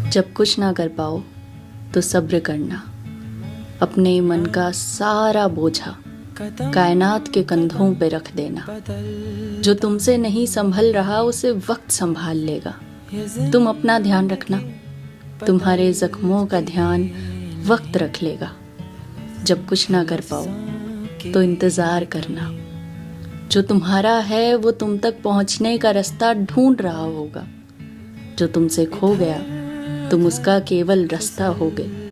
जब कुछ ना कर पाओ तो सब्र करना। अपने मन का सारा बोझा कायनात के कंधों पे रख देना। जो तुमसे नहीं संभल रहा उसे वक्त संभाल लेगा। तुम अपना ध्यान रखना, तुम्हारे जख्मों का ध्यान वक्त रख लेगा। जब कुछ ना कर पाओ तो इंतज़ार करना। जो तुम्हारा है वो तुम तक पहुंचने का रास्ता ढूंढ रहा होगा। जो तुमसे खो गया तुम उसका केवल रास्ता होगे।